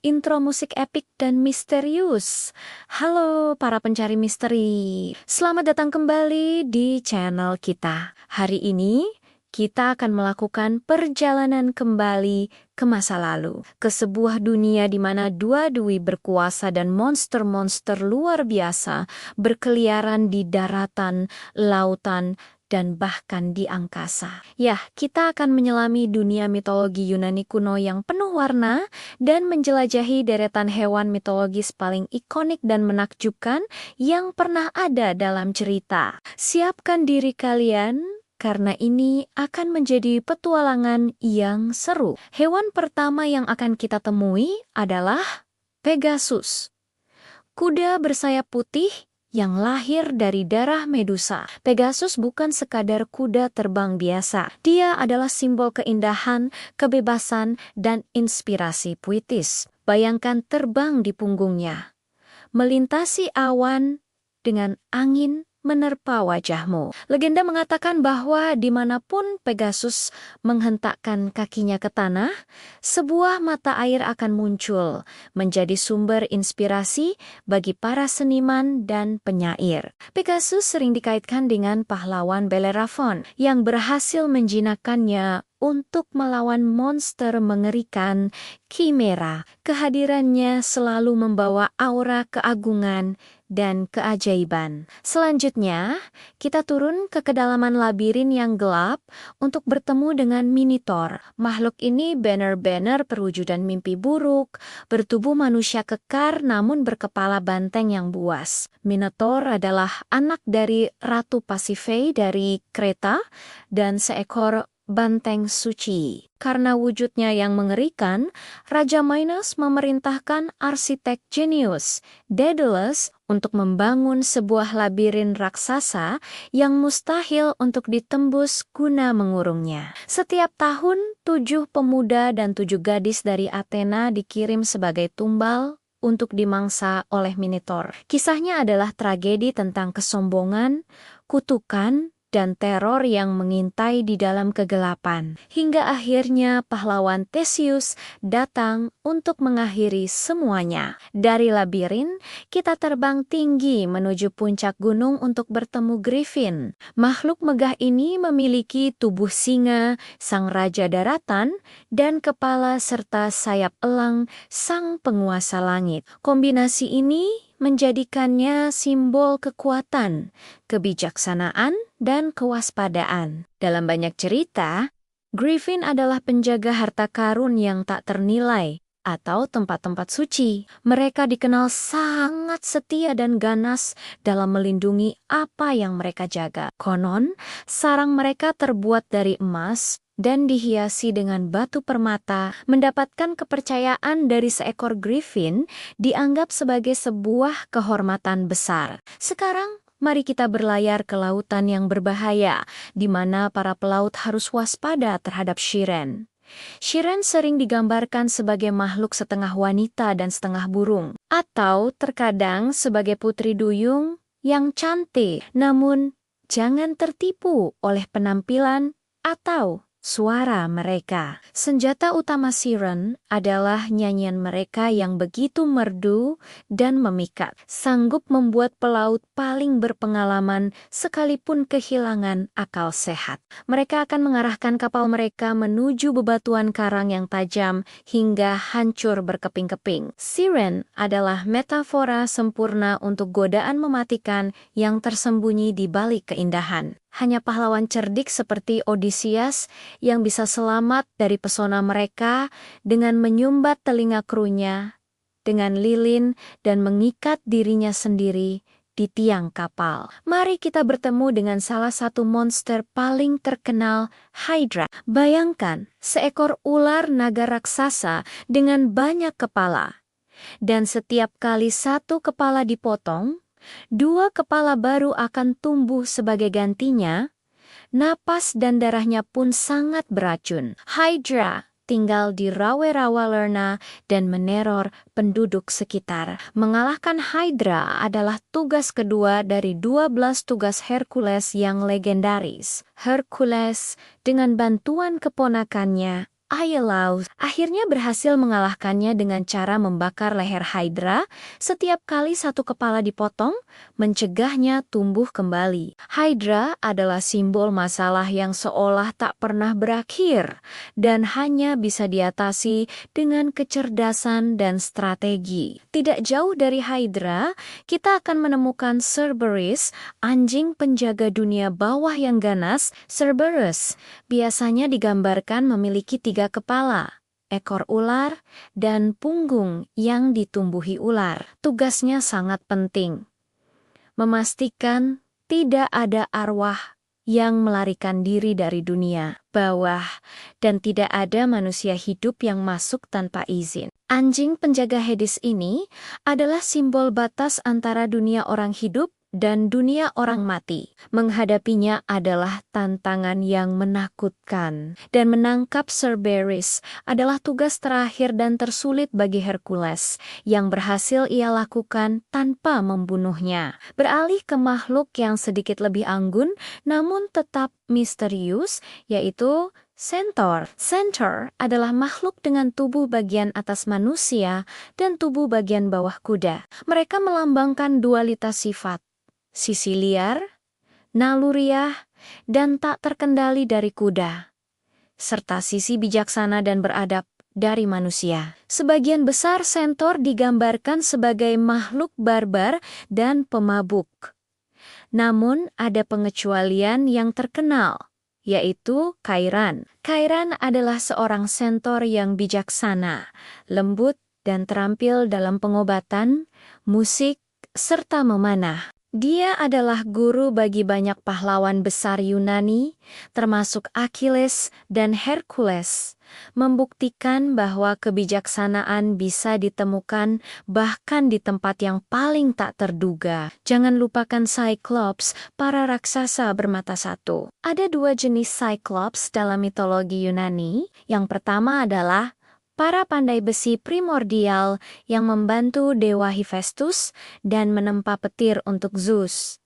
intro musik epik dan misterius. Halo para pencari misteri, selamat datang kembali di channel kita. Hari ini kita akan melakukan perjalanan kembali ke masa lalu, ke sebuah dunia di mana dua dui berkuasa dan monster-monster luar biasa berkeliaran di daratan, lautan, dan bahkan di angkasa. Ya, kita akan menyelami dunia mitologi Yunani kuno yang penuh warna dan menjelajahi deretan hewan mitologis paling ikonik dan menakjubkan yang pernah ada dalam cerita. Siapkan diri kalian, karena ini akan menjadi petualangan yang seru. Hewan pertama yang akan kita temui adalah Pegasus. Kuda bersayap putih yang lahir dari darah Medusa. Pegasus bukan sekadar kuda terbang biasa. Dia adalah simbol keindahan, kebebasan, dan inspirasi puitis. Bayangkan terbang di punggungnya, melintasi awan dengan angin menerpa wajahmu. Legenda mengatakan bahwa dimanapun Pegasus menghentakkan kakinya ke tanah, sebuah mata air akan muncul, menjadi sumber inspirasi bagi para seniman dan penyair. Pegasus sering dikaitkan dengan pahlawan Bellerophon yang berhasil menjinakkannya untuk melawan monster mengerikan Chimera. Kehadirannya selalu membawa aura keagungan dan keajaiban. Selanjutnya, kita turun ke kedalaman labirin yang gelap untuk bertemu dengan Minotaur. Makhluk ini benar-benar perwujudan mimpi buruk, bertubuh manusia kekar namun berkepala banteng yang buas. Minotaur adalah anak dari Ratu Pasiphae dari Kreta dan seekor banteng suci. Karena wujudnya yang mengerikan, Raja Minos memerintahkan arsitek jenius, Daedalus, untuk membangun sebuah labirin raksasa yang mustahil untuk ditembus guna mengurungnya. Setiap tahun, 7 pemuda dan 7 gadis dari Athena dikirim sebagai tumbal untuk dimangsa oleh Minotaur. Kisahnya adalah tragedi tentang kesombongan, kutukan, dan teror yang mengintai di dalam kegelapan. Hingga akhirnya pahlawan Theseus datang untuk mengakhiri semuanya. Dari labirin, kita terbang tinggi menuju puncak gunung untuk bertemu Griffin. Makhluk megah ini memiliki tubuh singa, sang raja daratan, dan kepala serta sayap elang, sang penguasa langit. Kombinasi ini menjadikannya simbol kekuatan, kebijaksanaan, dan kewaspadaan. Dalam banyak cerita, Griffin adalah penjaga harta karun yang tak ternilai atau tempat-tempat suci. Mereka dikenal sangat setia dan ganas dalam melindungi apa yang mereka jaga. Konon, sarang mereka terbuat dari emas dan dihiasi dengan batu permata. Mendapatkan kepercayaan dari seekor Griffin dianggap sebagai sebuah kehormatan besar. Sekarang, mari kita berlayar ke lautan yang berbahaya, di mana para pelaut harus waspada terhadap Shiren. Shiren sering digambarkan sebagai makhluk setengah wanita dan setengah burung, atau terkadang sebagai putri duyung yang cantik. Namun, jangan tertipu oleh penampilan atau suara mereka. Senjata utama Shiren adalah nyanyian mereka yang begitu merdu dan memikat, sanggup membuat pelaut paling berpengalaman sekalipun kehilangan akal sehat. Mereka akan mengarahkan kapal mereka menuju bebatuan karang yang tajam hingga hancur berkeping-keping. Shiren adalah metafora sempurna untuk godaan mematikan yang tersembunyi di balik keindahan. Hanya pahlawan cerdik seperti Odysseus yang bisa selamat dari pesona mereka dengan menyumbat telinga krunya dengan lilin dan mengikat dirinya sendiri di tiang kapal. Mari kita bertemu dengan salah satu monster paling terkenal, Hydra. Bayangkan seekor ular naga raksasa dengan banyak kepala. Dan setiap kali satu kepala dipotong, 2 kepala baru akan tumbuh sebagai gantinya. Napas dan darahnya pun sangat beracun. Hydra tinggal di rawa-rawa Lerna dan meneror penduduk sekitar. Mengalahkan Hydra adalah tugas kedua dari 12 tugas Hercules yang legendaris. Hercules dengan bantuan keponakannya Aielaus akhirnya berhasil mengalahkannya dengan cara membakar leher Hydra. Setiap kali satu kepala dipotong, mencegahnya tumbuh kembali. Hydra adalah simbol masalah yang seolah tak pernah berakhir dan hanya bisa diatasi dengan kecerdasan dan strategi. Tidak jauh dari Hydra, kita akan menemukan Cerberus, anjing penjaga dunia bawah yang ganas. Cerberus biasanya digambarkan memiliki 3 kepala, ekor ular, dan punggung yang ditumbuhi ular. Tugasnya sangat penting, memastikan tidak ada arwah yang melarikan diri dari dunia bawah dan tidak ada manusia hidup yang masuk tanpa izin. Anjing penjaga Hades ini adalah simbol batas antara dunia orang hidup dan dunia orang mati. Menghadapinya adalah tantangan yang menakutkan. Dan menangkap Cerberus adalah tugas terakhir dan tersulit bagi Hercules, yang berhasil ia lakukan tanpa membunuhnya. Beralih ke makhluk yang sedikit lebih anggun, namun tetap misterius, yaitu Centaur. Centaur adalah makhluk dengan tubuh bagian atas manusia dan tubuh bagian bawah kuda. Mereka melambangkan dualitas sifat, sisi liar, naluriah, dan tak terkendali dari kuda, serta sisi bijaksana dan beradab dari manusia. Sebagian besar Centaur digambarkan sebagai makhluk barbar dan pemabuk. Namun ada pengecualian yang terkenal, yaitu Chiron. Chiron adalah seorang Centaur yang bijaksana, lembut, dan terampil dalam pengobatan, musik, serta memanah. Dia adalah guru bagi banyak pahlawan besar Yunani, termasuk Achilles dan Hercules, membuktikan bahwa kebijaksanaan bisa ditemukan bahkan di tempat yang paling tak terduga. Jangan lupakan Cyclops, para raksasa bermata satu. Ada 2 jenis Cyclops dalam mitologi Yunani. Yang pertama adalah para pandai besi primordial yang membantu Dewa Hephaestus dan menempa petir untuk Zeus.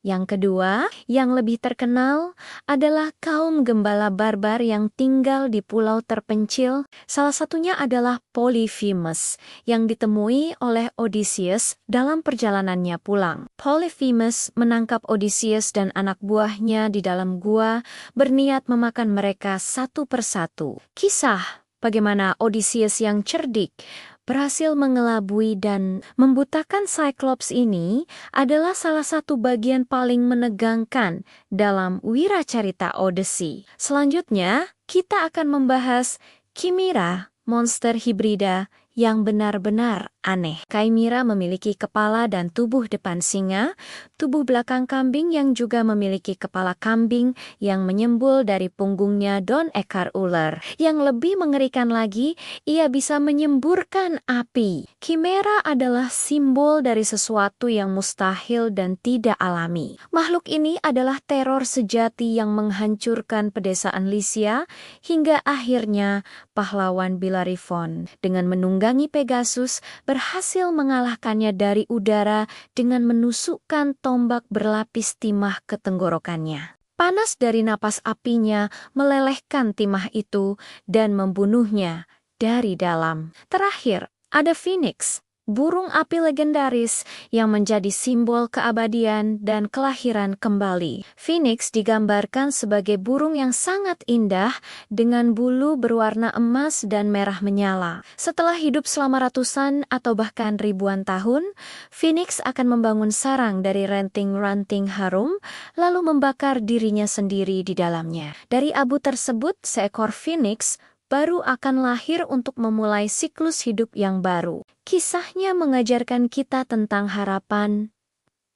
Yang kedua, yang lebih terkenal, adalah kaum gembala barbar yang tinggal di pulau terpencil. Salah satunya adalah Polyphemus, yang ditemui oleh Odysseus dalam perjalanannya pulang. Polyphemus menangkap Odysseus dan anak buahnya di dalam gua, berniat memakan mereka satu persatu. Kisah bagaimana Odysseus yang cerdik berhasil mengelabui dan membutakan Cyclops ini adalah salah satu bagian paling menegangkan dalam wiracarita Odyssey. Selanjutnya, kita akan membahas Chimera, monster hibrida yang benar-benar aneh. Chimera memiliki kepala dan tubuh depan singa, tubuh belakang kambing yang juga memiliki kepala kambing yang menyembul dari punggungnya dan ekor ular. Yang lebih mengerikan lagi, ia bisa menyemburkan api. Chimera adalah simbol dari sesuatu yang mustahil dan tidak alami. Makhluk ini adalah teror sejati yang menghancurkan pedesaan Lycia hingga akhirnya pahlawan Bellerophon dengan menunggangi Pegasus berhasil mengalahkannya dari udara dengan menusukkan tombak berlapis timah ke tenggorokannya. Panas dari napas apinya melelehkan timah itu dan membunuhnya dari dalam. Terakhir, ada Phoenix, burung api legendaris yang menjadi simbol keabadian dan kelahiran kembali. Phoenix digambarkan sebagai burung yang sangat indah dengan bulu berwarna emas dan merah menyala. Setelah hidup selama ratusan atau bahkan ribuan tahun, Phoenix akan membangun sarang dari ranting-ranting harum lalu membakar dirinya sendiri di dalamnya. Dari abu tersebut, seekor Phoenix baru akan lahir untuk memulai siklus hidup yang baru. Kisahnya mengajarkan kita tentang harapan,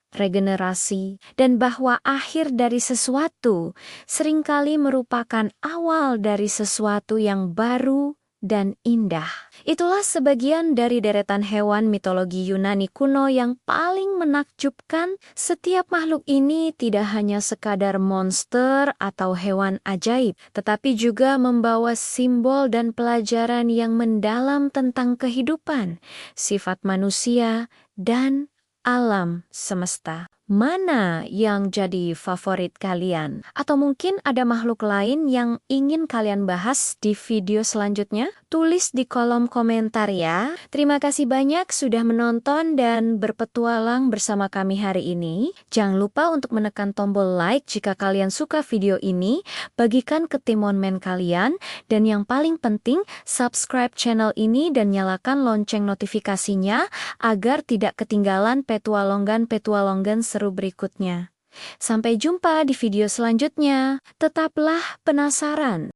regenerasi, dan bahwa akhir dari sesuatu seringkali merupakan awal dari sesuatu yang baru dan indah. Itulah sebagian dari deretan hewan mitologi Yunani kuno yang paling menakjubkan. Setiap makhluk ini tidak hanya sekadar monster atau hewan ajaib, tetapi juga membawa simbol dan pelajaran yang mendalam tentang kehidupan, sifat manusia, dan alam semesta. Mana yang jadi favorit kalian? Atau mungkin ada makhluk lain yang ingin kalian bahas di video selanjutnya? Tulis di kolom komentar ya. Terima kasih banyak sudah menonton dan berpetualang bersama kami hari ini. Jangan lupa untuk menekan tombol like jika kalian suka video ini, bagikan ke tim oneman kalian, dan yang paling penting, subscribe channel ini dan nyalakan lonceng notifikasinya agar tidak ketinggalan petualangan-petualangan seru berikutnya. Sampai jumpa di video selanjutnya. Tetaplah penasaran.